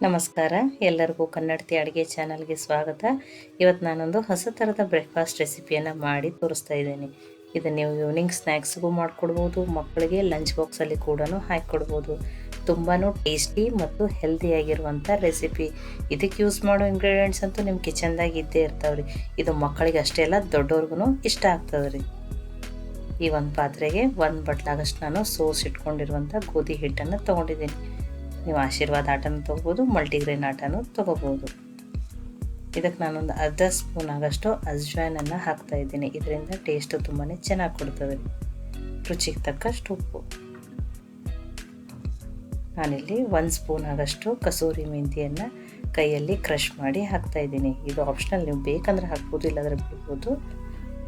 ನಮಸ್ಕಾರ, ಎಲ್ಲರಿಗೂ ಕನ್ನಡತಿ ಅಡುಗೆ ಚಾನಲ್ಗೆ ಸ್ವಾಗತ. ಇವತ್ತು ನಾನೊಂದು ಹೊಸ ಥರದ ಬ್ರೇಕ್ಫಾಸ್ಟ್ ರೆಸಿಪಿಯನ್ನು ಮಾಡಿ ತೋರಿಸ್ತಾ ಇದ್ದೀನಿ. ಇದನ್ನು ನೀವು ಈವ್ನಿಂಗ್ ಸ್ನ್ಯಾಕ್ಸ್ಗೂ ಮಾಡಿಕೊಡ್ಬೋದು, ಮಕ್ಕಳಿಗೆ ಲಂಚ್ ಬಾಕ್ಸಲ್ಲಿ ಕೂಡ ಹಾಕಿಕೊಡ್ಬೋದು. ತುಂಬಾ ಟೇಸ್ಟಿ ಮತ್ತು ಹೆಲ್ದಿಯಾಗಿರುವಂಥ ರೆಸಿಪಿ. ಇದಕ್ಕೆ ಯೂಸ್ ಮಾಡೋ ಇಂಗ್ರೀಡಿಯೆಂಟ್ಸ್ ಅಂತೂ ನಿಮ್ಮ ಕಿಚನ್ದಾಗ ಇದ್ದೇ ಇರ್ತಾವ್ರಿ. ಇದು ಮಕ್ಕಳಿಗೆ ಅಷ್ಟೇ ಅಲ್ಲ, ದೊಡ್ಡವ್ರಿಗೂ ಇಷ್ಟ ಆಗ್ತದೆ ರೀ. ಈ ಒಂದು ಪಾತ್ರೆಗೆ 1 ಬಟ್ಲಾಗಷ್ಟು ನಾನು ಸೋಸ್ ಇಟ್ಕೊಂಡಿರುವಂಥ ಗೋಧಿ ಹಿಟ್ಟನ್ನು ತೊಗೊಂಡಿದ್ದೀನಿ. ನೀವು ಆಶೀರ್ವಾದ ಆಟನೂ ತೊಗೋಬೋದು, ಮಲ್ಟಿಗ್ರೇನ್ ಆಟನೂ ತೊಗೋಬೋದು. ಇದಕ್ಕೆ ನಾನೊಂದು ಅರ್ಧ ಸ್ಪೂನ್ ಆಗಷ್ಟು ಅಜ್ವಾಯಿನನ್ನು ಹಾಕ್ತಾಯಿದ್ದೀನಿ. ಇದರಿಂದ ಟೇಸ್ಟು ತುಂಬಾ ಚೆನ್ನಾಗಿ ಕೊಡ್ತದೆ. ರುಚಿಗೆ ತಕ್ಕಷ್ಟು ಉಪ್ಪು. ನಾನಿಲ್ಲಿ 1 ಸ್ಪೂನ್ ಆಗಷ್ಟು ಕಸೂರಿ ಮೆಂತಿಯನ್ನು ಕೈಯಲ್ಲಿ ಕ್ರಷ್ ಮಾಡಿ ಹಾಕ್ತಾಯಿದ್ದೀನಿ. ಇದು ಆಪ್ಷನಲ್, ನೀವು ಬೇಕಂದ್ರೆ ಹಾಕ್ಬೋದು, ಇಲ್ಲಾಂದರೆ ಬಿಡ್ಬೋದು.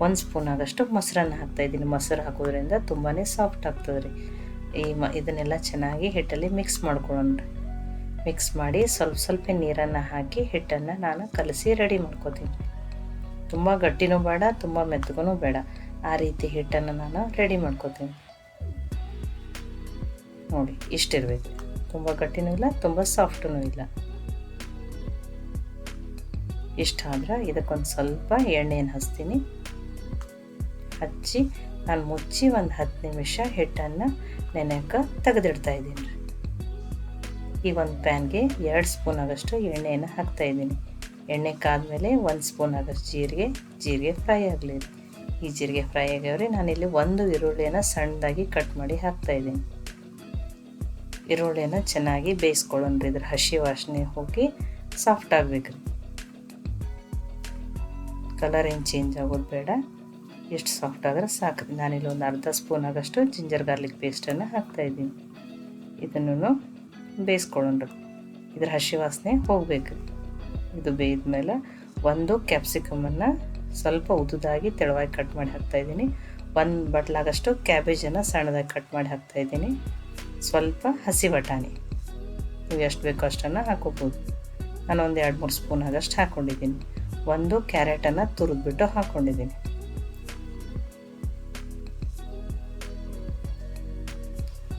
1 ಸ್ಪೂನ್ ಆಗಷ್ಟು ಮೊಸರನ್ನು ಹಾಕ್ತಾಯಿದ್ದೀನಿ. ಮೊಸರು ಹಾಕೋದ್ರಿಂದ ತುಂಬಾ ಸಾಫ್ಟ್ ಆಗ್ತದೆ ರೀ. ಇದನ್ನೆಲ್ಲ ಚೆನ್ನಾಗಿ ಹಿಟ್ಟಲ್ಲಿ ಮಿಕ್ಸ್ ಮಾಡ್ಕೊಳ್ಳೋಣ. ಮಿಕ್ಸ್ ಮಾಡಿ ಸ್ವಲ್ಪ ನೀರನ್ನು ಹಾಕಿ ಹಿಟ್ಟನ್ನು ನಾನು ಕಲಸಿ ರೆಡಿ ಮಾಡ್ಕೋತೀನಿ. ತುಂಬ ಗಟ್ಟಿನೂ ಬೇಡ, ತುಂಬ ಮೆತ್ತಗೂ ಬೇಡ, ಆ ರೀತಿ ಹಿಟ್ಟನ್ನು ನಾನು ರೆಡಿ ಮಾಡ್ಕೋತೀನಿ. ನೋಡಿ, ಇಷ್ಟಿರಬೇಕು. ತುಂಬ ಗಟ್ಟಿನೂ ಇಲ್ಲ, ತುಂಬ ಸಾಫ್ಟೂ ಇಲ್ಲ. ಇಷ್ಟಾದ್ರೆ ಇದಕ್ಕೊಂದು ಸ್ವಲ್ಪ ಎಣ್ಣೆಯನ್ನು ಹಚ್ತೀನಿ. ಹಚ್ಚಿ ನಾನು ಮುಚ್ಚಿ ಒಂದು 10 ನಿಮಿಷ ಹಿಟ್ಟನ್ನು ನೆನೆಯಕ್ಕೆ ತೆಗೆದಿಡ್ತಾ ಇದ್ದೀನಿ ರೀ. ಈ ಒಂದು ಪ್ಯಾನ್ಗೆ 2 ಸ್ಪೂನ್ ಆಗಷ್ಟು ಎಣ್ಣೆಯನ್ನು ಹಾಕ್ತಾಯಿದ್ದೀನಿ. ಎಣ್ಣೆ ಕಾದ್ಮೇಲೆ 1 ಸ್ಪೂನ್ ಆಗಷ್ಟು ಜೀರಿಗೆ ಫ್ರೈ ಆಗಲಿ. ಈ ಜೀರಿಗೆ ಫ್ರೈ ಆಗ್ಯಾವ್ರಿ. ನಾನಿಲ್ಲಿ 1 ಈರುಳ್ಳಿಯನ್ನು ಸಣ್ಣದಾಗಿ ಕಟ್ ಮಾಡಿ ಹಾಕ್ತಾಯಿದ್ದೀನಿ. ಈರುಳ್ಳಿಯನ್ನು ಚೆನ್ನಾಗಿ ಬೇಯಿಸ್ಕೊಳ್ಳೋಣ್ರಿ. ಇದ್ರ ಹಸಿ ವಾಸನೆ ಹೋಗಿ ಸಾಫ್ಟ್ ಆಗಬೇಕ್ರಿ. ಕಲರ್ ಏನು ಚೇಂಜ್ ಆಗೋದು ಬೇಡ, ಎಷ್ಟು ಸಾಫ್ಟ್ ಆದರೆ ಸಾಕು. ನಾನಿಲ್ಲಿ ಒಂದು ಅರ್ಧ ಸ್ಪೂನ್ ಆಗಷ್ಟು ಜಿಂಜರ್ ಗಾರ್ಲಿಕ್ ಪೇಸ್ಟನ್ನು ಹಾಕ್ತಾಯಿದ್ದೀನಿ. ಇದನ್ನು ಬೇಯಿಸ್ಕೊಳ್ಳೋಣ. ಇದ್ರ ಹಸಿ ವಾಸನೆ ಹೋಗಬೇಕು. ಇದು ಬೇಯ್ದ ಮೇಲೆ 1 ಕ್ಯಾಪ್ಸಿಕಮನ್ನು ಸ್ವಲ್ಪ ಉದುದಾಗಿ ತೆಳುವಾಗಿ ಕಟ್ ಮಾಡಿ ಹಾಕ್ತಾಯಿದ್ದೀನಿ. 1 ಬಟ್ಲಾಗಷ್ಟು ಕ್ಯಾಬೇಜನ್ನು ಸಣ್ಣದಾಗಿ ಕಟ್ ಮಾಡಿ ಹಾಕ್ತಾಯಿದ್ದೀನಿ. ಸ್ವಲ್ಪ ಹಸಿ ಬಟಾಣಿ, ನೀವು ಎಷ್ಟು ಬೇಕೋ ಅಷ್ಟನ್ನು ಹಾಕೋಬೋದು. ನಾನು ಒಂದು 2-3 ಸ್ಪೂನ್ ಆಗಷ್ಟು ಹಾಕ್ಕೊಂಡಿದ್ದೀನಿ. 1 ಕ್ಯಾರೆಟನ್ನು ತುರಿದ್ಬಿಟ್ಟು ಹಾಕ್ಕೊಂಡಿದ್ದೀನಿ.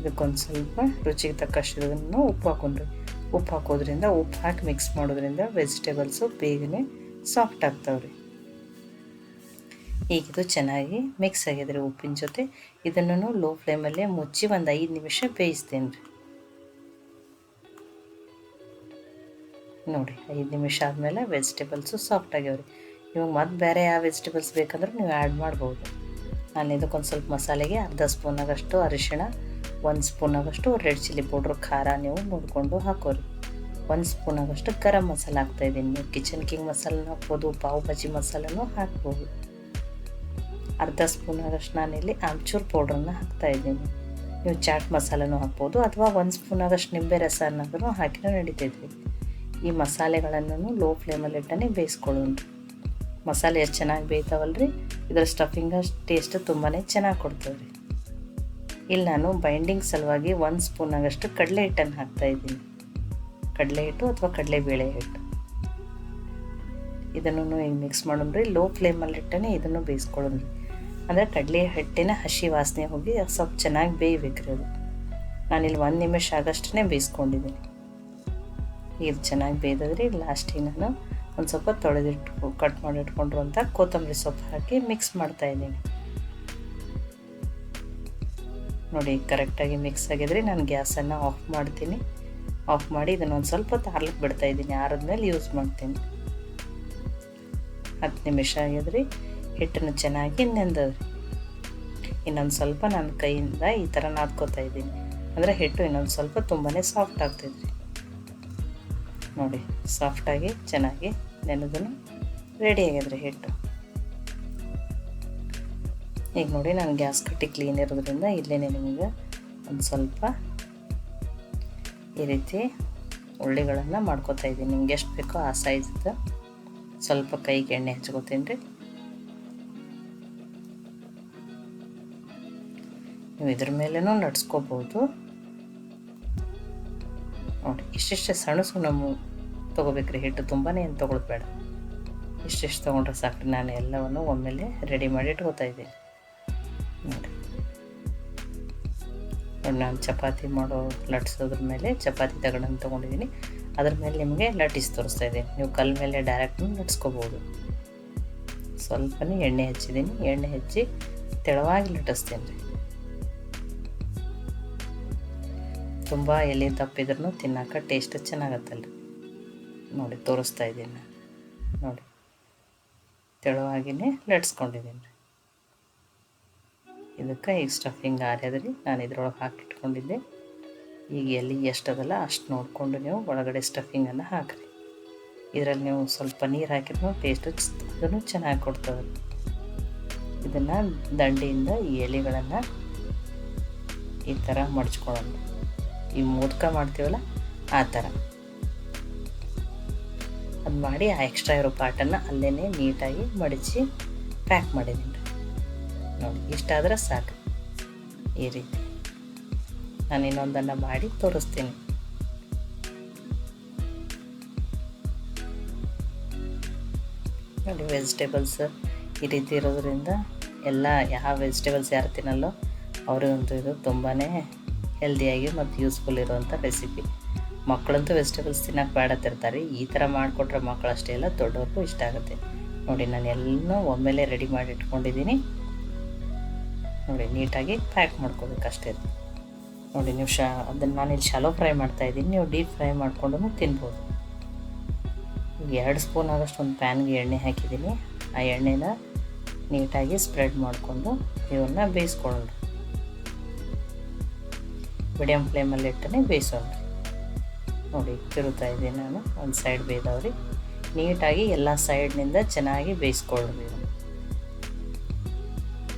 ಇದಕ್ಕೊಂದು ಸ್ವಲ್ಪ ರುಚಿಗೆ ತಕ್ಕಷ್ಟು ಇದನ್ನು ಉಪ್ಪು ಹಾಕೊಂಡ್ರಿ. ಉಪ್ಪು ಹಾಕೋದ್ರಿಂದ, ಉಪ್ಪು ಹಾಕಿ ಮಿಕ್ಸ್ ಮಾಡೋದ್ರಿಂದ ವೆಜಿಟೇಬಲ್ಸು ಬೇಗನೆ ಸಾಫ್ಟ್ ಆಗ್ತಾವ್ರಿ. ಈಗ ಇದು ಚೆನ್ನಾಗಿ ಮಿಕ್ಸ್ ಆಗಿದೆ ಉಪ್ಪಿನ ಜೊತೆ. ಇದನ್ನು ಲೋ ಫ್ಲೇಮಲ್ಲೇ ಮುಚ್ಚಿ ಒಂದು 5 ನಿಮಿಷ ಬೇಯಿಸ್ತೇನೆ ರೀ. ನೋಡಿ, 5 ನಿಮಿಷ ಆದಮೇಲೆ ವೆಜಿಟೇಬಲ್ಸು ಸಾಫ್ಟ್ ಆಗ್ಯಾವ್ರಿ. ಇವಾಗ ಮತ್ತೆ ಬೇರೆ ಯಾವ ವೆಜಿಟೇಬಲ್ಸ್ ಬೇಕಂದ್ರೆ ನೀವು ಆ್ಯಡ್ ಮಾಡ್ಬೋದು. ನಾನು ಇದಕ್ಕೊಂದು ಸ್ವಲ್ಪ ಮಸಾಲೆಗೆ ಅರ್ಧ ಸ್ಪೂನ್ ಆಗಷ್ಟು ಅರಿಶಿಣ, 1 ಸ್ಪೂನ್ ಆಗಷ್ಟು ರೆಡ್ ಚಿಲ್ಲಿ ಪೌಡ್ರ್, ಖಾರ ನೀವು ನೋಡಿಕೊಂಡು ಹಾಕೋರಿ. 1 ಸ್ಪೂನ್ ಆಗಷ್ಟು ಗರಂ ಮಸಾಲ ಹಾಕ್ತಾಯಿದ್ದೀನಿ. ನೀವು ಕಿಚನ್ ಕಿಂಗ್ ಮಸಾಲನೂ ಹಾಕ್ಬೋದು, ಪಾವ್ ಭಾಜಿ ಮಸಾಲನೂ ಹಾಕ್ಬೋದು. ಅರ್ಧ ಸ್ಪೂನ್ ಆಗಷ್ಟು ನಾನಿಲ್ಲಿ ಆಮ್ಚೂರ್ ಪೌಡ್ರನ್ನ ಹಾಕ್ತಾಯಿದ್ದೀನಿ. ನೀವು ಚಾಟ್ ಮಸಾಲನೂ ಹಾಕ್ಬೋದು, ಅಥವಾ 1 ಸ್ಪೂನ್ ಆಗಷ್ಟು ನಿಂಬೆ ರಸನಾದ್ರೂ ಹಾಕಿನೂ ನಡೀತೈತಿ. ಈ ಮಸಾಲೆಗಳನ್ನು ಲೋ ಫ್ಲೇಮಲ್ಲಿ ಇಟ್ಟನೆ ಬೇಯಿಸ್ಕೊಳ್ಳೋಣ. ಮಸಾಲೆ ಎಷ್ಟು ಚೆನ್ನಾಗಿ ಬೇಯ್ತಾವಲ್ರಿ, ಇದರ ಸ್ಟಫಿಂಗ್ ಟೇಸ್ಟ್ ತುಂಬಾ ಚೆನ್ನಾಗಿ ಕೊಡ್ತದೆ ರೀ. ಇಲ್ಲಿ ನಾನು ಬೈಂಡಿಂಗ್ ಸಲುವಾಗಿ 1 ಸ್ಪೂನ್ ಆಗಷ್ಟು ಕಡಲೆ ಹಿಟ್ಟನ್ನು ಹಾಕ್ತಾಯಿದ್ದೀನಿ. ಕಡಲೆ ಹಿಟ್ಟು ಅಥವಾ ಕಡಲೆಬೇಳೆ ಹಿಟ್ಟು. ಇದನ್ನು ಈಗ ಮಿಕ್ಸ್ ಮಾಡೋಣ್ರಿ. ಲೋ ಫ್ಲೇಮಲ್ಲಿ ಇಟ್ಟನೆ ಇದನ್ನು ಬೇಯಿಸ್ಕೊಳ್ಳೋಣ್ರಿ. ಅಂದರೆ ಕಡಲೆ ಹಿಟ್ಟಿನ ಹಸಿ ವಾಸನೆ ಹೋಗಿ ಸ್ವಲ್ಪ ಚೆನ್ನಾಗಿ ಬೇಯಬೇಕ್ರಿ ಅದು. ನಾನಿಲ್ಲಿ 1 ನಿಮಿಷ ಆಗಷ್ಟೇ ಬೇಯಿಸ್ಕೊಂಡಿದ್ದೀನಿ. ಇದು ಚೆನ್ನಾಗಿ ಬೇಯ್ದದ್ರಿ. ಲಾಸ್ಟಿಗೆ ನಾನು ಒಂದು ಸ್ವಲ್ಪ ಕಟ್ ಮಾಡಿ ಇಟ್ಕೊಂಡಿರುವಂಥ ಕೊತ್ತಂಬರಿ ಸೊಪ್ಪು ಹಾಕಿ ಮಿಕ್ಸ್ ಮಾಡ್ತಾಯಿದ್ದೀನಿ. ನೋಡಿ, ಕರೆಕ್ಟಾಗಿ ಮಿಕ್ಸ್ ಆಗಿದ್ರೆ ನಾನು ಗ್ಯಾಸನ್ನು ಆಫ್ ಮಾಡ್ತೀನಿ. ಆಫ್ ಮಾಡಿ ಇದನ್ನು ಒಂದು ಸ್ವಲ್ಪ ಹೊತ್ತು ಆರ್ಲಿಕ್ಕೆ ಬಿಡ್ತಾಯಿದ್ದೀನಿ. ಆರಿದ್ಮೇಲೆ ಯೂಸ್ ಮಾಡ್ತೀನಿ. 10 ನಿಮಿಷ ಆಗಿದ್ರಿ. ಹಿಟ್ಟನ್ನು ಚೆನ್ನಾಗಿ ನೆಂದದ್ರಿ. ಇನ್ನೊಂದು ಸ್ವಲ್ಪ ನಾನು ಕೈಯಿಂದ ಈ ಥರ ನಾದ್ಕೋತಾ ಇದ್ದೀನಿ. ಅಂದರೆ ಹಿಟ್ಟು ಇನ್ನೊಂದು ಸ್ವಲ್ಪ ತುಂಬಾ ಸಾಫ್ಟ್ ಆಗ್ತಾಯಿದ್ರಿ. ನೋಡಿ, ಸಾಫ್ಟಾಗಿ ಚೆನ್ನಾಗಿ ನೆನೆದನ್ನು ರೆಡಿ ಆಗಿದ್ರಿ ಹಿಟ್ಟು. ಈಗ ನೋಡಿ, ನಾನು ಗ್ಯಾಸ್ ಕಟ್ಟಿ ಕ್ಲೀನ್ ಇರೋದ್ರಿಂದ ಇಲ್ಲೇ ನಿಮಗೆ ಒಂದು ಸ್ವಲ್ಪ ಈ ರೀತಿ ಉಳ್ಳಿಗಳನ್ನು ಮಾಡ್ಕೋತಾ ಇದ್ದೀನಿ. ನಿಮ್ಗೆ ಎಷ್ಟು ಬೇಕೋ ಆ ಸೈಜ್ದು ಸ್ವಲ್ಪ ಕೈಗೆ ಎಣ್ಣೆ ಹಚ್ಕೋತೀನಿ ರೀ. ನೀವು ಇದ್ರ ಮೇಲೇನೂ ನಡ್ಸ್ಕೋಬೋದು. ನೋಡಿ, ಇಷ್ಟಿಷ್ಟೇ ಸಣ್ಣ ತೊಗೋಬೇಕ್ರಿ ಹಿಟ್ಟು. ತುಂಬಾ ಏನು ತೊಗೊಳೋದು ಬೇಡ, ಇಷ್ಟಿಷ್ಟು ತೊಗೊಂಡ್ರೆ ಸಾಕ್ರಿ. ನಾನು ಎಲ್ಲವನ್ನು ಒಮ್ಮೆಲೆ ರೆಡಿ ಮಾಡಿ ಇಟ್ಕೋತಾ ಇದ್ದೀನಿ. ನೋಡಿ, ನಾನು ಚಪಾತಿ ಮಾಡೋ ಲಟ್ಸೋದ್ರ ಮೇಲೆ ಚಪಾತಿ ತಗೊಂಡಿದ್ದೀನಿ. ಅದ್ರ ಮೇಲೆ ನಿಮಗೆ ಲಟ್ಟಿಸಿ ತೋರಿಸ್ತಾ ಇದ್ದೀನಿ. ನೀವು ಕಲ್ ಮೇಲೆ ಡೈರೆಕ್ಟ್ ಲಟ್ಸ್ಕೋಬೋದು. ಸ್ವಲ್ಪನೇ ಎಣ್ಣೆ ಹಚ್ಚಿದ್ದೀನಿ. ಎಣ್ಣೆ ಹಚ್ಚಿ ತೆಳುವಾಗಿ ಲಟ್ಟಿಸ್ತೀನಿ ರೀ. ತುಂಬ ಎಲೆ ದಪ್ಪಿದ್ರೂ ತಿನ್ನೋಕೆ ಟೇಸ್ಟ್ ಚೆನ್ನಾಗತ್ತಲ್ಲ ರೀ. ನೋಡಿ ತೋರಿಸ್ತಾ ಇದ್ದೀನಿ. ನೋಡಿ ತೆಳುವಾಗಿಯೇ ಲಟ್ಸ್ಕೊಂಡಿದ್ದೀನಿ ರೀ. ಇದಕ್ಕೆ ಈಗ ಸ್ಟಫಿಂಗ್ ಆರ್ಯದ್ರಿ. ನಾನು ಇದ್ರೊಳಗೆ ಹಾಕಿಟ್ಕೊಂಡಿದ್ದೆ. ಈಗ ಎಲೆ ಎಷ್ಟದಲ್ಲ ಅಷ್ಟು ನೋಡಿಕೊಂಡು ನೀವು ಒಳಗಡೆ ಸ್ಟಫಿಂಗನ್ನು ಹಾಕಿರಿ. ಇದರಲ್ಲಿ ನೀವು ಸ್ವಲ್ಪ ನೀರು ಹಾಕಿದ್ರೂ ಟೇಸ್ಟ್ ಅದನ್ನು ಚೆನ್ನಾಗಿ ಕೊಡ್ತದೆ. ಇದನ್ನು ದಂಡಿಯಿಂದ ಈ ಎಲೆಗಳನ್ನು ಈ ಥರ ಮಡ್ಚ್ಕೊಳ್ಳೋಣ. ಈ ಮೋದಕ ಮಾಡ್ತೀವಲ್ಲ ಆ ಥರ ಅದು ಮಾಡಿ ಆ ಎಕ್ಸ್ಟ್ರಾ ಇರೋ ಪಾರ್ಟನ್ನು ಅಲ್ಲೇ ನೀಟಾಗಿ ಮಡಚಿ ಪ್ಯಾಕ್ ಮಾಡಿದ್ದೀನಿ ರೀ. ನೋಡಿ ಇಷ್ಟಾದರೆ ಸಾಕು. ಈ ರೀತಿ ನಾನು ಇನ್ನೊಂದನ್ನು ಮಾಡಿ ತೋರಿಸ್ತೀನಿ. ನೋಡಿ ವೆಜಿಟೇಬಲ್ಸ್ ಈ ರೀತಿ ಇರೋದ್ರಿಂದ ಎಲ್ಲ ಯಾವ ವೆಜಿಟೇಬಲ್ಸ್ ಯಾರು ತಿನ್ನಲ್ಲೋ ಅವ್ರಿಗಂತೂ ಇದು ತುಂಬಾ ಹೆಲ್ದಿಯಾಗಿ ಮತ್ತು ಯೂಸ್ಫುಲ್ ಇರುವಂಥ ರೆಸಿಪಿ. ಮಕ್ಕಳಂತೂ ವೆಜಿಟೇಬಲ್ಸ್ ತಿನ್ನೋಕೆ ಬೇಡತ್ತಿರ್ತಾರೆ. ಈ ಥರ ಮಾಡಿಕೊಟ್ರೆ ಮಕ್ಕಳು ಅಷ್ಟೇ ಅಲ್ಲ ದೊಡ್ಡವ್ರಿಗೂ ಇಷ್ಟ ಆಗುತ್ತೆ. ನೋಡಿ ನಾನು ಎಲ್ಲನೂ ಒಮ್ಮೆಲೇ ರೆಡಿ ಮಾಡಿ ಇಟ್ಕೊಂಡಿದ್ದೀನಿ. ನೋಡಿ ನೀಟಾಗಿ ಪ್ಯಾಕ್ ಮಾಡ್ಕೋಬೇಕಷ್ಟೇ. ನೋಡಿ ನೀವು ಅದನ್ನು ನಾನಿಲ್ಲಿ ಶಾಲೋ ಫ್ರೈ ಮಾಡ್ತಾಯಿದ್ದೀನಿ. ನೀವು ಡೀಪ್ ಫ್ರೈ ಮಾಡ್ಕೊಂಡು ತಿನ್ಬೋದು. 2 ಸ್ಪೂನ್ ಆಗೋಷ್ಟು ಒಂದು ಪ್ಯಾನ್ಗೆ ಎಣ್ಣೆ ಹಾಕಿದ್ದೀನಿ. ಆ ಎಣ್ಣೆನ ನೀಟಾಗಿ ಸ್ಪ್ರೆಡ್ ಮಾಡಿಕೊಂಡು ಇವನ್ನ ಬೇಯಿಸ್ಕೊಳ್ಳೋಣ. ಮೀಡಿಯಮ್ ಫ್ಲೇಮಲ್ಲಿ ಇಟ್ಟನೆ ಬೇಯಿಸೋಣ. ನೋಡಿ ತಿರುತ್ತಾ ಇದ್ದೀನಿ ನಾನು. ಒಂದು ಸೈಡ್ ಬೇಯ್ದವ್ರಿ. ನೀಟಾಗಿ ಎಲ್ಲ ಸೈಡ್ನಿಂದ ಚೆನ್ನಾಗಿ ಬೇಯಿಸ್ಕೊಳ್ಬೇಕು.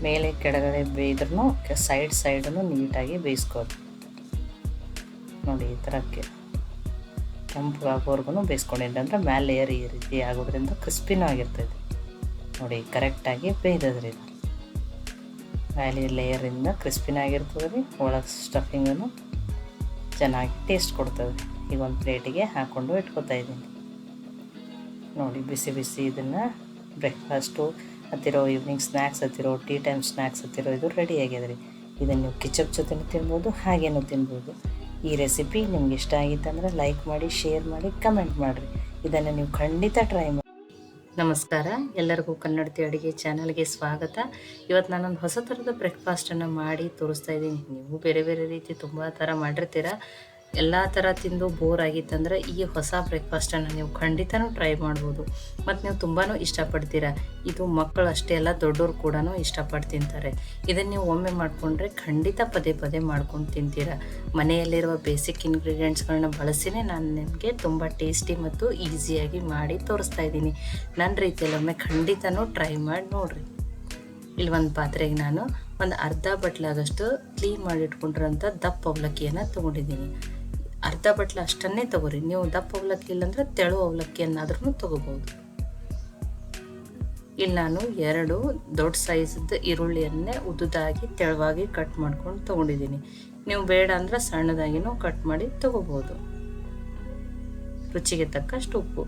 ಮೇಲೆ ಕೆಳಗಡೆ ಬೇಯ್ದ್ರೂ ಸೈಡನ್ನು ನೀಟಾಗಿ ಬೇಯಿಸ್ಕೊಳ್ಳಿ. ನೋಡಿ ಈ ಥರಕ್ಕೆ ಕೆಂಪು ಆಗೋವರೆಗೂ ಬೇಯಿಸ್ಕೊಂಡಿದ್ದೆ ಅಂದರೆ ಮೇಲೆ ಲೇಯರ್ ಈ ರೀತಿ ಆಗೋದ್ರಿಂದ ಕ್ರಿಸ್ಪಿನೂ ಆಗಿರ್ತದೆ. ನೋಡಿ ಕರೆಕ್ಟಾಗಿ ಬೇಯ್ದದ್ರಿ. ಇದು ಮೇಲೆ ಲೇಯರಿಂದ ಕ್ರಿಸ್ಪಿನ ಆಗಿರ್ತದೆ ರೀ. ಒಳಗೆ ಸ್ಟಫಿಂಗನ್ನು ಚೆನ್ನಾಗಿ ಟೇಸ್ಟ್ ಕೊಡ್ತದೆ. ಈಗ ಒಂದು ಪ್ಲೇಟಿಗೆ ಹಾಕ್ಕೊಂಡು ಇಟ್ಕೊತಾ ಇದ್ದೀನಿ. ನೋಡಿ ಬಿಸಿ ಬಿಸಿ ಇದನ್ನು ಬ್ರೇಕ್ಫಾಸ್ಟು ಹತ್ತಿರೋ, ಈವ್ನಿಂಗ್ ಸ್ನ್ಯಾಕ್ಸ್ ಹತ್ತಿರೋ, ಟೀ ಟೈಮ್ ಸ್ನ್ಯಾಕ್ಸ್ ಹತ್ತಿರೋ ಇದು ರೆಡಿ ಆಗಿದೆ ರೀ. ಇದನ್ನು ನೀವು ಕಿಚಪ್ ಜೊತೆನೂ ತಿನ್ಬೋದು, ಹಾಗೇನೂ ತಿನ್ಬೋದು. ಈ ರೆಸಿಪಿ ನಿಮ್ಗೆ ಇಷ್ಟ ಆಗಿತ್ತಂದ್ರೆ ಲೈಕ್ ಮಾಡಿ, ಶೇರ್ ಮಾಡಿ, ಕಮೆಂಟ್ ಮಾಡಿರಿ. ಇದನ್ನು ನೀವು ಖಂಡಿತ ಟ್ರೈ ಮಾಡಿ. ನಮಸ್ಕಾರ, ಎಲ್ಲರಿಗೂ ಕನ್ನಡತಿ ಅಡುಗೆ ಚಾನಲ್ಗೆ ಸ್ವಾಗತ. ಇವತ್ತು ನಾನೊಂದು ಹೊಸ ಥರದ ಬ್ರೇಕ್ಫಾಸ್ಟನ್ನು ಮಾಡಿ ತೋರಿಸ್ತಾ ಇದ್ದೀನಿ. ನೀವು ಬೇರೆ ಬೇರೆ ರೀತಿ ತುಂಬ ಥರ ಮಾಡಿರ್ತೀರ. ಎಲ್ಲ ಥರ ತಿಂದು ಬೋರ್ ಆಗಿತ್ತಂದ್ರೆ ಈ ಹೊಸ ಬ್ರೇಕ್ಫಾಸ್ಟನ್ನು ನೀವು ಖಂಡಿತನೂ ಟ್ರೈ ಮಾಡ್ಬೋದು. ಮತ್ತು ನೀವು ತುಂಬಾ ಇಷ್ಟಪಡ್ತೀರ. ಇದು ಮಕ್ಕಳು ಅಷ್ಟೇ ಅಲ್ಲ, ದೊಡ್ಡವರು ಕೂಡ ಇಷ್ಟಪಟ್ಟು ತಿಂತಾರೆ. ಇದನ್ನು ನೀವು ಒಮ್ಮೆ ಮಾಡಿಕೊಂಡ್ರೆ ಖಂಡಿತ ಪದೇ ಪದೇ ಮಾಡ್ಕೊಂಡು ತಿಂತೀರ. ಮನೆಯಲ್ಲಿರುವ ಬೇಸಿಕ್ ಇಂಗ್ರೀಡಿಯೆಂಟ್ಸ್ಗಳನ್ನ ಬಳಸಿನೇ ನಾನು ನಿಮಗೆ ತುಂಬ ಟೇಸ್ಟಿ ಮತ್ತು ಈಸಿಯಾಗಿ ಮಾಡಿ ತೋರಿಸ್ತಾ ಇದ್ದೀನಿ. ನನ್ನ ರೀತಿಯಲ್ಲಿ ಒಮ್ಮೆ ಖಂಡಿತನೂ ಟ್ರೈ ಮಾಡಿ ನೋಡಿರಿ. ಇಲ್ಲಿ ಒಂದು ಪಾತ್ರೆಗೆ ನಾನು ಒಂದು ಅರ್ಧ ಬಟ್ಲಾಗಷ್ಟು ಕ್ಲೀನ್ ಮಾಡಿ ಇಟ್ಕೊಂಡಿರೋಂಥ ದಪ್ಪ ಅವಲಕ್ಕಿಯನ್ನು ತೊಗೊಂಡಿದ್ದೀನಿ. ಅರ್ಧ ಬಟ್ಲ ಅಷ್ಟನ್ನೇ ತೊಗೋರಿ. ನೀವು ದಪ್ಪ ಅವಲಕ್ಕಿ ಇಲ್ಲಾಂದ್ರೆ ತೆಳು ಅವಲಕ್ಕಿಯನ್ನಾದ್ರೂ ತೊಗೋಬೋದು. ಇಲ್ಲಿ ನಾನು 2 ದೊಡ್ಡ ಸೈಜ್ದು ಈರುಳ್ಳಿಯನ್ನೇ ಉದ್ದುದಾಗಿ ತೆಳುವಾಗಿ ಕಟ್ ಮಾಡ್ಕೊಂಡು ತೊಗೊಂಡಿದ್ದೀನಿ. ನೀವು ಬೇಡ ಅಂದ್ರೆ ಸಣ್ಣದಾಗಿನೂ ಕಟ್ ಮಾಡಿ ತೊಗೋಬೋದು. ರುಚಿಗೆ ತಕ್ಕಷ್ಟು ಉಪ್ಪು.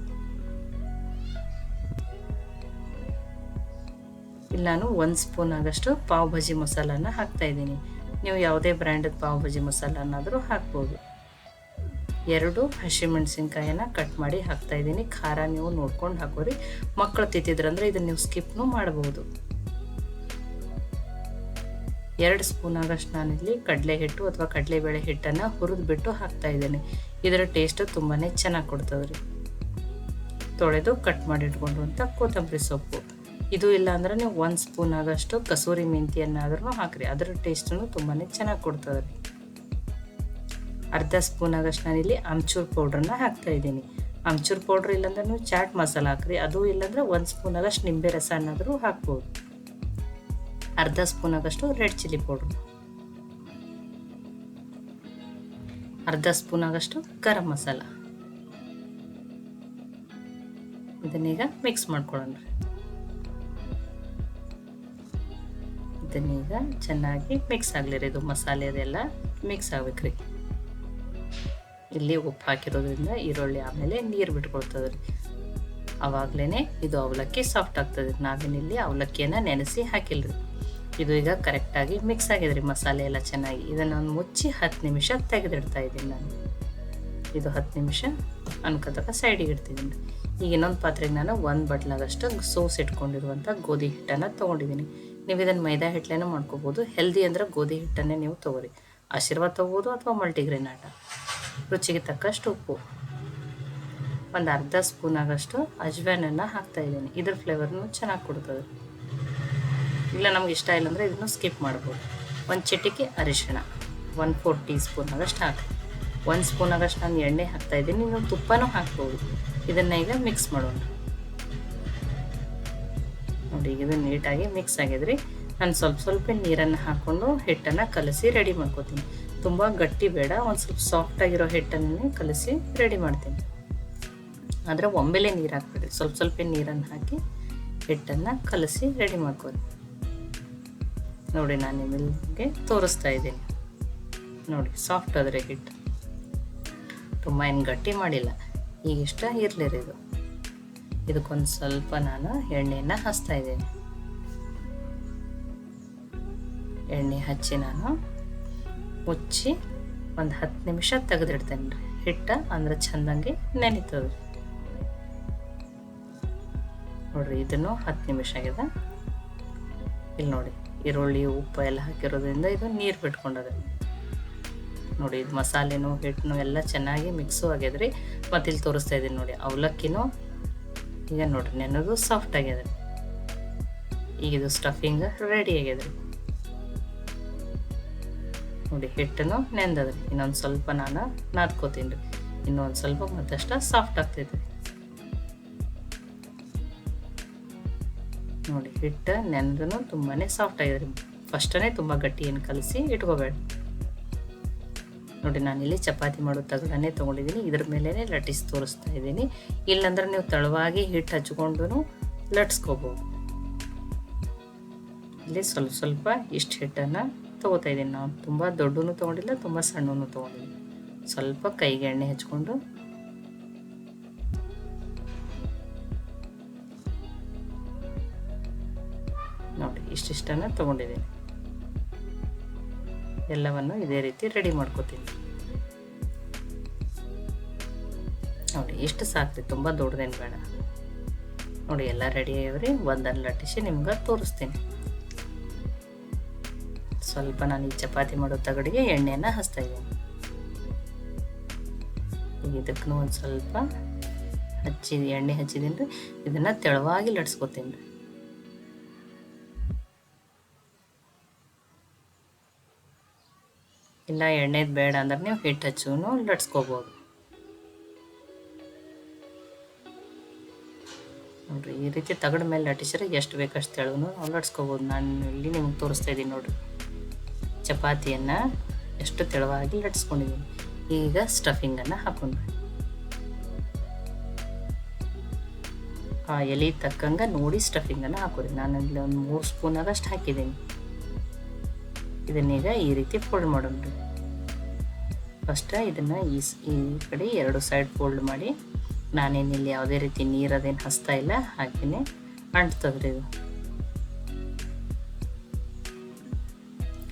ಇಲ್ಲಿ ನಾನು 1 ಸ್ಪೂನ್ ಆಗಷ್ಟು ಪಾವ್ ಭಾಜಿ ಮಸಾಲಾನ ಹಾಕ್ತಾಯಿದ್ದೀನಿ. ನೀವು ಯಾವುದೇ ಬ್ರ್ಯಾಂಡದ ಪಾವ್ ಭಾಜಿ ಮಸಾಲನಾದರೂ ಹಾಕ್ಬೋದು. 2 ಹಸಿಮೆಣಸಿನ್ಕಾಯನ್ನು ಕಟ್ ಮಾಡಿ ಹಾಕ್ತಾಯಿದ್ದೀನಿ. ಖಾರ ನೀವು ನೋಡ್ಕೊಂಡು ಹಾಕೋರಿ. ಮಕ್ಕಳು ತಿಂತಿದ್ರಂದ್ರೆ ಇದನ್ನು ನೀವು ಸ್ಕಿಪ್ನೂ ಮಾಡ್ಬೋದು. 2 ಸ್ಪೂನ್ ಆಗಷ್ಟು ನಾನಿಲ್ಲಿ ಕಡಲೆ ಹಿಟ್ಟು ಅಥವಾ ಕಡಲೆಬೇಳೆ ಹಿಟ್ಟನ್ನು ಹುರಿದ್ಬಿಟ್ಟು ಹಾಕ್ತಾಯಿದ್ದೀನಿ. ಇದರ ಟೇಸ್ಟು ತುಂಬಾ ಚೆನ್ನಾಗಿ ಕೊಡ್ತದೆ ರೀ. ತೊಳೆದು ಕಟ್ ಮಾಡಿ ಇಟ್ಕೊಂಡ್ರಂಥ ಕೊತ್ತಂಬರಿ ಸೊಪ್ಪು. ಇದು ಇಲ್ಲ ಅಂದ್ರೆ ನೀವು 1 ಸ್ಪೂನ್ ಆಗಷ್ಟು ಕಸೂರಿ ಮೆಂತಿಯನ್ನಾದ್ರೂ ಹಾಕಿರಿ. ಅದರ ಟೇಸ್ಟನ್ನು ತುಂಬಾ ಚೆನ್ನಾಗಿ ಕೊಡ್ತದೆ ರೀ. ಅರ್ಧ ಸ್ಪೂನ್ ಆಗಷ್ಟು ನಾನಿಲ್ಲಿ ಆಮ್ಚೂರ್ ಪೌಡ್ರನ್ನ ಹಾಕ್ತಾಯಿದ್ದೀನಿ. ಆಮ್ಚೂರ್ ಪೌಡ್ರ್ ಇಲ್ಲಾಂದ್ರೆ ನೀವು ಚಾಟ್ ಮಸಾಲ ಹಾಕ್ರಿ. ಅದು ಇಲ್ಲಾಂದ್ರೆ 1 ಸ್ಪೂನ್ ಆಗಷ್ಟು ನಿಂಬೆ ರಸನಾದರೂ ಹಾಕ್ಬೋದು. ಅರ್ಧ ಸ್ಪೂನ್ ಆಗಷ್ಟು ರೆಡ್ ಚಿಲ್ಲಿ ಪೌಡ್ರ್, ಅರ್ಧ ಸ್ಪೂನ್ ಆಗಷ್ಟು ಗರಂ ಮಸಾಲ. ಇದನ್ನೀಗ ಮಿಕ್ಸ್ ಮಾಡ್ಕೊಳ್ಳೋಣ. ಇದನ್ನೀಗ ಚೆನ್ನಾಗಿ ಮಿಕ್ಸ್ ಆಗಲಿರಿ. ಇದು ಮಸಾಲೆ ಅದೆಲ್ಲ ಮಿಕ್ಸ್ ಆಗ್ಬೇಕ್ರಿ. ಇಲ್ಲಿ ಉಪ್ಪು ಹಾಕಿರೋದ್ರಿಂದ ಈರುಳ್ಳಿ ಆಮೇಲೆ ನೀರು ಬಿಟ್ಕೊಳ್ತದೆ ರೀ. ಆವಾಗಲೇ ಇದು ಅವಲಕ್ಕಿ ಸಾಫ್ಟ್ ಆಗ್ತದೆ. ನಾವೇನಿಲ್ಲಿ ಅವಲಕ್ಕಿಯನ್ನು ನೆನೆಸಿ ಹಾಕಿಲ್ರಿ. ಇದು ಈಗ ಕರೆಕ್ಟಾಗಿ ಮಿಕ್ಸ್ ಆಗಿದೆ ರೀ ಮಸಾಲೆ ಎಲ್ಲ ಚೆನ್ನಾಗಿ. ಇದನ್ನು ಮುಚ್ಚಿ 10 ನಿಮಿಷ ತೆಗೆದಿಡ್ತಾ ಇದ್ದೀನಿ ನಾನು. ಇದು 10 ನಿಮಿಷ ಅನ್ಕೋತಕ್ಕ ಸೈಡಿಗೆ ಇಡ್ತಿದ್ದೀನಿ. ಈಗ ಇನ್ನೊಂದು ಪಾತ್ರೆಗೆ ನಾನು 1 ಬಟ್ಲಾಗಷ್ಟು ಸೋಸ್ ಇಟ್ಕೊಂಡಿರುವಂಥ ಗೋಧಿ ಹಿಟ್ಟನ್ನು ತೊಗೊಂಡಿದ್ದೀನಿ. ನೀವು ಇದನ್ನು ಮೈದಾ ಹಿಟ್ಟಲೇನೂ ಮಾಡ್ಕೋಬೋದು. ಹೆಲ್ದಿ ಅಂದರೆ ಗೋಧಿ ಹಿಟ್ಟನ್ನೇ ನೀವು ತೊಗೊರಿ. ಆಶೀರ್ವಾದ ತೊಗೋಬೋದು ಅಥವಾ ಮಲ್ಟಿಗ್ರೇನ್ ಆಟ. ರುಚಿಗೆ ತಕ್ಕಷ್ಟು ಉಪ್ಪು, ಒಂದು ಅರ್ಧ ಸ್ಪೂನಾಗಷ್ಟು ಅಜ್ವಾನನ್ನು ಹಾಕ್ತಾಯಿದ್ದೀನಿ. ಇದ್ರ ಫ್ಲೇವರ್ನು ಚೆನ್ನಾಗಿ ಕೊಡ್ತದೆ. ಇಲ್ಲ ನಮ್ಗೆ ಇಷ್ಟ ಇಲ್ಲ ಅಂದರೆ ಇದನ್ನು ಸ್ಕಿಪ್ ಮಾಡ್ಬೋದು. ಒಂದು ಚಿಟಿಕೆ ಅರಿಶಿಣ, 1/4 ಟೀ ಸ್ಪೂನಾಗಷ್ಟು ಹಾಕಿ. 1 ಸ್ಪೂನಾಗಷ್ಟು ನಾನು ಎಣ್ಣೆ ಹಾಕ್ತಾಯಿದ್ದೀನಿ. ನೀವು ತುಪ್ಪನೂ ಹಾಕ್ಬೋದು. ಇದನ್ನು ಈಗ ಮಿಕ್ಸ್ ಮಾಡೋಣ. ನೋಡಿ ಈಗ ಇದು ನೀಟಾಗಿ ಮಿಕ್ಸ್ ಆಗಿದ್ರಿ. ನಾನು ಸ್ವಲ್ಪ ನೀರನ್ನು ಹಾಕ್ಕೊಂಡು ಹಿಟ್ಟನ್ನು ಕಲಸಿ ರೆಡಿ ಮಾಡ್ಕೋತೀನಿ. ತುಂಬ ಗಟ್ಟಿ ಬೇಡ, ಒಂದು ಸ್ವಲ್ಪ ಸಾಫ್ಟಾಗಿರೋ ಹಿಟ್ಟನ್ನೇ ಕಲಸಿ ರೆಡಿ ಮಾಡ್ತೀನಿ. ಆದರೆ ಒಮ್ಮೆಲೇ ನೀರು ಹಾಕ್ಬೇಡಿ, ಸ್ವಲ್ಪ ನೀರನ್ನು ಹಾಕಿ ಹಿಟ್ಟನ್ನು ಕಲಸಿ ರೆಡಿ ಮಾಡ್ಕೊಳ್ಳಿ. ನೋಡಿ ನಾನು ನಿಮಗೆ ತೋರಿಸ್ತಾ ಇದ್ದೀನಿ. ನೋಡಿ ಸಾಫ್ಟ್ ಆದರೆ ಹಿಟ್ಟು ತುಂಬ ಏನು ಗಟ್ಟಿ ಮಾಡಿಲ್ಲ, ಈಗ ಇಷ್ಟ ಇರಲಿರಿ. ಇದಕ್ಕೊಂದು ಸ್ವಲ್ಪ ನಾನು ಎಣ್ಣೆಯನ್ನು ಹಚ್ತಾ ಇದ್ದೀನಿ. ಎಣ್ಣೆ ಹಚ್ಚಿ ನಾನು ಮುಚ್ಚಿ ಒಂದು 10 ನಿಮಿಷ ತೆಗೆದಿಡ್ತೇನೆ ರೀ. ಹಿಟ್ಟ ಅಂದ್ರೆ ಚೆಂದಂಗೆ ನೆನೀತದೆ. ನೋಡಿರಿ ಇದನ್ನು 10 ನಿಮಿಷ ಆಗಿದೆ. ಇಲ್ಲಿ ನೋಡಿ ಈರುಳ್ಳಿ ಉಪ್ಪು ಎಲ್ಲ ಹಾಕಿರೋದ್ರಿಂದ ಇದು ನೀರು ಬಿಟ್ಕೊಂಡದೆ. ನೋಡಿ ಇದು ಮಸಾಲೆನೂ ಹಿಟ್ಟನು ಎಲ್ಲ ಚೆನ್ನಾಗಿ ಮಿಕ್ಸು ಆಗ್ಯದ್ರಿ. ಮತ್ತು ಇಲ್ಲಿ ತೋರಿಸ್ತಾ ಇದ್ದೀನಿ ನೋಡಿ ಅವಲಕ್ಕಿನೂ ಈಗ ನೋಡಿರಿ ನೆನೋದು ಸಾಫ್ಟ್ ಆಗ್ಯದ. ಈಗ ಇದು ಸ್ಟಫಿಂಗ್ ರೆಡಿ ಆಗ್ಯದ್ರಿ. ನೋಡಿ ಹಿಟ್ಟನು ನೆಂದದ್ರಿ. ಇನ್ನೊಂದು ಸ್ವಲ್ಪ ನಾನು ನಾದ್ಕೋತೀನಿ ರೀ. ಇನ್ನೊಂದು ಸ್ವಲ್ಪ ಮತ್ತಷ್ಟು ಸಾಫ್ಟ್ ಆಗ್ತೈತೆ. ನೋಡಿ ಹಿಟ್ಟು ನೆಂದ್ರೂ ತುಂಬಾ ಸಾಫ್ಟ್ ಆಗಿದೆ. ಫಸ್ಟೇ ತುಂಬ ಗಟ್ಟಿ ಏನು ಕಲಸಿ ಇಟ್ಕೋಬೇಡ. ನೋಡಿ ನಾನಿಲ್ಲಿ ಚಪಾತಿ ಮಾಡೋ ತಗಡನ್ನೇ ತೊಗೊಂಡಿದ್ದೀನಿ. ಇದ್ರ ಮೇಲೇ ಲಟ್ಟಿಸಿ ತೋರಿಸ್ತಾ ಇದ್ದೀನಿ. ಇಲ್ಲಾಂದ್ರೆ ನೀವು ತೆಳುವಾಗಿ ಹಿಟ್ಟು ಹಚ್ಕೊಂಡು ಲಟ್ಸ್ಕೋಬೋದು. ಇಲ್ಲಿ ಸ್ವಲ್ಪ ಇಷ್ಟು ಹಿಟ್ಟನ್ನು ತೊಗೋತಾ ಇದ್ದೀನಿ. ನಾವು ತುಂಬ ದೊಡ್ಡೂ ತೊಗೊಂಡಿಲ್ಲ, ತುಂಬ ಸಣ್ಣನೂ ತೊಗೊಂಡಿಲ್ಲ. ಸ್ವಲ್ಪ ಕೈಗೆ ಎಣ್ಣೆ ಹಚ್ಕೊಂಡು ನೋಡಿ ಇಷ್ಟಿಷ್ಟನ್ನು ತೊಗೊಂಡಿದ್ದೀನಿ. ಎಲ್ಲವನ್ನು ಇದೇ ರೀತಿ ರೆಡಿ ಮಾಡ್ಕೋತೀನಿ. ನೋಡಿ ಇಷ್ಟು ಸಾಕ್ರಿ, ತುಂಬ ದೊಡ್ಡದೇನು ಬೇಡ. ನೋಡಿ ಎಲ್ಲ ರೆಡಿ ಆಗ್ಯಾವ್ರಿ. ಒಂದನ್ನು ಲಟ್ಟಿಸಿ ನಿಮ್ಗೆ ತೋರಿಸ್ತೀನಿ. ಸ್ವಲ್ಪ ನಾನು ಈ ಚಪಾತಿ ಮಾಡೋ ತಗಡಿಗೆ ಎಣ್ಣೆಯನ್ನು ಹಚ್ತಾ ಇದ್ದೀನಿ. ಈಗ ಇದಕ್ಕೂ ಒಂದು ಸ್ವಲ್ಪ ಎಣ್ಣೆ ಹಚ್ಚಿದ್ದೀನಿ ರೀ. ಇದನ್ನು ತೆಳುವಾಗಿ ಲಟ್ಸ್ಕೊತೀನಿ ರೀ. ಇಲ್ಲ ಎಣ್ಣೆದು ಬೇಡ ಅಂದ್ರೆ ನೀವು ಹಿಟ್ಟು ಹಚ್ಚೂ ಲಟ್ಸ್ಕೋಬೋದು. ನೋಡಿರಿ ಈ ರೀತಿ ತಗಡ ಮೇಲೆ ಲಟ್ಟಿಸಿದ್ರೆ ಎಷ್ಟು ಬೇಕಷ್ಟು ತೆಳುಗೂ ನಾವು ಲಟ್ಸ್ಕೋಬೋದು. ನಾನು ಇಲ್ಲಿ ನಿಮ್ಗೆ ತೋರಿಸ್ತಾ ಇದ್ದೀನಿ ನೋಡಿರಿ. ಚಪಾತಿಯನ್ನು ಎಷ್ಟು ತೆಳುವಾಗಿ ಲಟ್ಸ್ಕೊಂಡಿದ್ದೀನಿ. ಈಗ ಸ್ಟಫಿಂಗನ್ನು ಹಾಕೊಂಡ್ರಿ. ಆ ಎಲೆ ತಕ್ಕಂಗೆ ನೋಡಿ ಸ್ಟಫಿಂಗನ್ನು ಹಾಕೋರಿ. ನಾನು ಇಲ್ಲಿ ಒಂದು 3 ಸ್ಪೂನಾಗಷ್ಟು ಹಾಕಿದ್ದೀನಿ. ಇದನ್ನೀಗ ಈ ರೀತಿ ಫೋಲ್ಡ್ ಮಾಡೋಣ್ರಿ. ಫಸ್ಟ್ ಇದನ್ನು ಈ ಕಡೆ 2 ಸೈಡ್ ಫೋಲ್ಡ್ ಮಾಡಿ. ನಾನೇನಿಲ್ಲಿ ಯಾವುದೇ ರೀತಿ ನೀರದೇನು ಹಚ್ತಾ ಇಲ್ಲ, ಹಾಗೆಯೇ ಅಂಟ್ತದ್ರಿ ಇದು.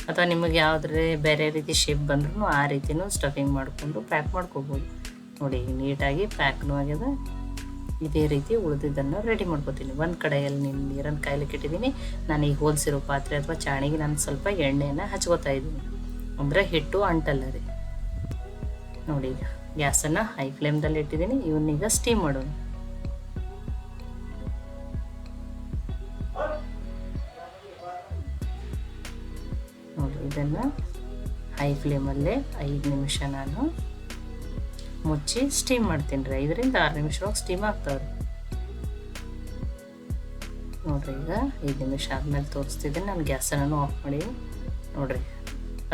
ಅಥವಾ ನಿಮಗೆ ಯಾವುದೇ ಬೇರೆ ರೀತಿ ಶೇಪ್ ಬಂದ್ರೂ ಆ ರೀತಿಯೂ ಸ್ಟಫಿಂಗ್ ಮಾಡಿಕೊಂಡು ಪ್ಯಾಕ್ ಮಾಡ್ಕೋಬೋದು. ನೋಡಿ ನೀಟಾಗಿ ಪ್ಯಾಕ್ನೂ ಆಗ್ಯದ. ಇದೇ ರೀತಿ ಉಳಿದಿದ್ದನ್ನು ರೆಡಿ ಮಾಡ್ಕೋತೀನಿ. ಒಂದು ಕಡೆಯಲ್ಲಿ ನೀರನ್ನು ಕಾಯ್ಲಿಕ್ಕೆ ಇಟ್ಟಿದ್ದೀನಿ. ನಾನು ಈಗ ಹೋಲಿಸಿರೋ ಪಾತ್ರೆ ಅಥವಾ ಚಾಣಿಗೆ ನಾನು ಸ್ವಲ್ಪ ಎಣ್ಣೆಯನ್ನು ಹಚ್ಕೋತಾ ಇದ್ದೀನಿ, ಅಂದರೆ ಹಿಟ್ಟು ಅಂಟಲ್ಲ ರೀ. ನೋಡಿ ಈಗ ಗ್ಯಾಸನ್ನು ಹೈ ಫ್ಲೇಮ್ದಲ್ಲಿ ಇಟ್ಟಿದ್ದೀನಿ. ಇವನ್ನೀಗ ಸ್ಟೀಮ್ ಮಾಡೋಣ. ನೋಡಿ ಇದನ್ನು ಹೈ ಫ್ಲೇಮಲ್ಲೇ 5 ನಿಮಿಷ ನಾನು ಮುಚ್ಚಿ ಸ್ಟೀಮ್ ಮಾಡ್ತೀನಿ ರೀ. 5 ರಿಂದ 6 ನಿಮಿಷವಾಗಿ ಸ್ಟೀಮ್ ಆಗ್ತಾವ್ರಿ. ನೋಡಿರಿ ಈಗ 5 ನಿಮಿಷ ಆದಮೇಲೆ ತೋರಿಸ್ತಿದ್ದೀನಿ. ನಾನು ಗ್ಯಾಸನ್ನು ಆಫ್ ಮಾಡಿ ನೋಡಿರಿ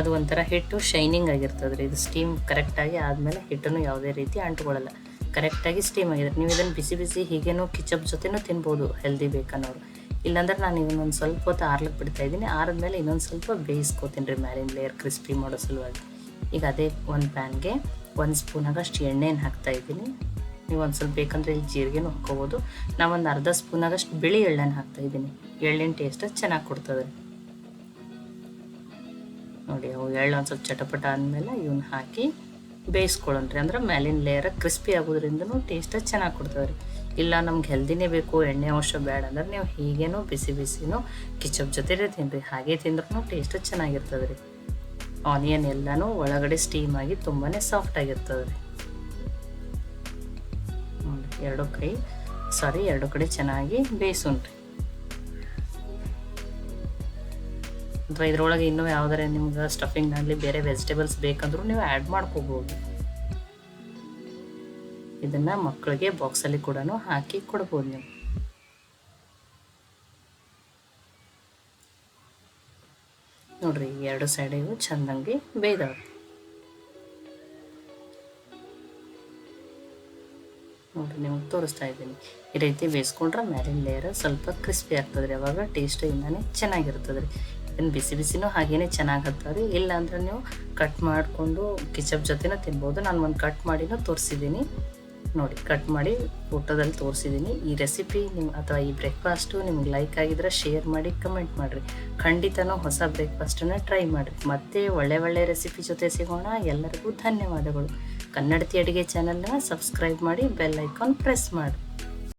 ಅದು ಒಂಥರ ಹಿಟ್ಟು ಶೈನಿಂಗ್ ಆಗಿರ್ತದೆ ರೀ. ಇದು ಸ್ಟೀಮ್ ಕರೆಕ್ಟಾಗಿ ಆದಮೇಲೆ ಹಿಟ್ಟನ್ನು ಯಾವುದೇ ರೀತಿ ಅಂಟ್ಕೊಳ್ಳಲ್ಲ. ಕರೆಕ್ಟಾಗಿ ಸ್ಟೀಮ್ ಆಗಿದೆ. ನೀವು ಇದನ್ನು ಬಿಸಿ ಹೀಗೇನೋ ಕಿಚಪ್ ಜೊತೆನೂ ತಿನ್ಬೋದು ಹೆಲ್ದಿ ಬೇಕನ್ನೋರು. ಇಲ್ಲಾಂದ್ರೆ ನಾನು ಇನ್ನೊಂದು ಸ್ವಲ್ಪ ಹೊತ್ತು ಆರ್ಲಿಕ್ಕೆ ಬಿಡ್ತಾಯಿದ್ದೀನಿ. ಆರಿದ್ಮೇಲೆ ಇನ್ನೊಂದು ಸ್ವಲ್ಪ ಬೇಯಿಸ್ಕೋತೀನಿ ರೀ ಮ್ಯಾಲಿನ ಲೇಯರ್ ಕ್ರಿಸ್ಪಿ ಮಾಡೋ ಸಲುವಾಗಿ. ಈಗ ಅದೇ ಒಂದು ಪ್ಯಾನ್ಗೆ 1 ಸ್ಪೂನಾಗಷ್ಟು ಎಣ್ಣೆನ ಹಾಕ್ತಾಯಿದ್ದೀನಿ. ನೀವು ಒಂದು ಸ್ವಲ್ಪ ಬೇಕಂದರೆ ಇಲ್ಲಿ ಜೀರಿಗೆನೂ ಹಾಕ್ಕೋಬೋದು. ನಾವೊಂದು ಅರ್ಧ ಸ್ಪೂನಾಗಷ್ಟು ಬಿಳಿ ಎಳ್ಳನ್ನು ಹಾಕ್ತಾಯಿದ್ದೀನಿ. ಎಳ್ಳಿನ ಟೇಸ್ಟ್ ಚೆನ್ನಾಗಿ ಕೊಡ್ತದೆ. ನೋಡಿ ಅವು ಎಳ್ಳು ಒಂದು ಸ್ವಲ್ಪ ಚಟಪಟ ಆದಮೇಲೆ ಇವನ್ನ ಹಾಕಿ ಬೇಯಿಸ್ಕೊಳ್ಳೋಣ್ರಿ. ಅಂದ್ರೆ ಮೇಲಿನ ಲೇಯರ್ ಕ್ರಿಸ್ಪಿ ಆಗೋದ್ರಿಂದನೂ ಟೇಸ್ಟ್ ಚೆನ್ನಾಗಿ ಕೊಡ್ತದೆ ರೀ. ಇಲ್ಲ ನಮ್ಗೆ ಹೆಲ್ದಿನೇ ಬೇಕು, ಎಣ್ಣೆ ಅಂಶ ಬೇಡ ಅಂದ್ರೆ ನೀವು ಹೀಗೇನೋ ಬಿಸಿ ಬಿಸಿನೂ ಕಿಚಪ್ ಜೊತೆನೇ ತಿನ್ನಿರಿ. ಹಾಗೆ ತಿಂದ್ರೂ ಟೇಸ್ಟ್ ಚೆನ್ನಾಗಿರ್ತದೆ ರೀ. ಆನಿಯನ್ ಎಲ್ಲನೂ ಒಳಗಡೆ ಸ್ಟೀಮ್ ಆಗಿ ತುಂಬಾ ಸಾಫ್ಟಾಗಿರ್ತದೆ ರೀ. ನೋಡಿ ಎರಡು ಕಡೆ ಚೆನ್ನಾಗಿ ಬೇಯಿಸೋಣ್ರಿ. ಅಥವಾ ಇದ್ರೊಳಗೆ ಇನ್ನೂ ಯಾವ್ದಾರ ನಿಮ್ಗೆ ಸ್ಟಫಿಂಗ್ನಲ್ಲಿ ಬೇರೆ ವೆಜಿಟೇಬಲ್ಸ್ ಬೇಕಂದ್ರೂ ನೀವು ಆ್ಯಡ್ ಮಾಡ್ಕೋಬೋದು. ಇದನ್ನು ಮಕ್ಕಳಿಗೆ ಬಾಕ್ಸಲ್ಲಿ ಕೂಡ ಹಾಕಿ ಕೊಡ್ಬೋದು ನೀವು. ನೋಡ್ರಿ, ಎರಡು ಸೈಡಿಗೂ ಚೆಂದಂಗೆ ಬೇಯ್ದವ್ರಿ. ನೋಡಿರಿ, ನಿಮಗೆ ತೋರಿಸ್ತಾ ಇದ್ದೀನಿ. ಈ ರೀತಿ ಬೇಯಿಸ್ಕೊಂಡ್ರೆ ಮೇಲಿನ ಲೇಯರ್ ಸ್ವಲ್ಪ ಕ್ರಿಸ್ಪಿ ಆಗ್ತದೆ ರೀ. ಅವಾಗ ಟೇಸ್ಟ್ ಇನ್ನೂ ಚೆನ್ನಾಗಿರ್ತದೆ ರೀ. ಇದನ್ನು ಬಿಸಿ ಬಿಸಿನೂ ಹಾಗೇ ಚೆನ್ನಾಗಿ ಆಗ್ತದೆ ರೀ. ಇಲ್ಲಾಂದ್ರೆ ನೀವು ಕಟ್ ಮಾಡಿಕೊಂಡು ಕಿಚಪ್ ಜೊತೆನೂ ತಿನ್ಬೋದು. ನಾನು ಒಂದು ಕಟ್ ಮಾಡಿನೂ ತೋರಿಸಿದ್ದೀನಿ ನೋಡಿ. ಕಟ್ ಮಾಡಿ ಫೋಟೋದಲ್ಲಿ ತೋರಿಸಿದ್ದೀನಿ. ಈ ರೆಸಿಪಿ ಅಥವಾ ಈ ಬ್ರೇಕ್ಫಾಸ್ಟು ನಿಮ್ಗೆ ಲೈಕ್ ಆಗಿದ್ರೆ ಶೇರ್ ಮಾಡಿ, ಕಮೆಂಟ್ ಮಾಡಿರಿ. ಖಂಡಿತನೂ ಹೊಸ ಬ್ರೇಕ್ಫಾಸ್ಟನ್ನು ಟ್ರೈ ಮಾಡಿರಿ. ಮತ್ತೆ ಒಳ್ಳೆ ರೆಸಿಪಿ ಜೊತೆ ಸಿಗೋಣ. ಎಲ್ಲರಿಗೂ ಧನ್ಯವಾದಗಳು. ಕನ್ನಡತಿ ಅಡುಗೆ ಚಾನಲ್ನ ಸಬ್ಸ್ಕ್ರೈಬ್ ಮಾಡಿ, ಬೆಲ್ ಐಕಾನ್ ಪ್ರೆಸ್ ಮಾಡಿ.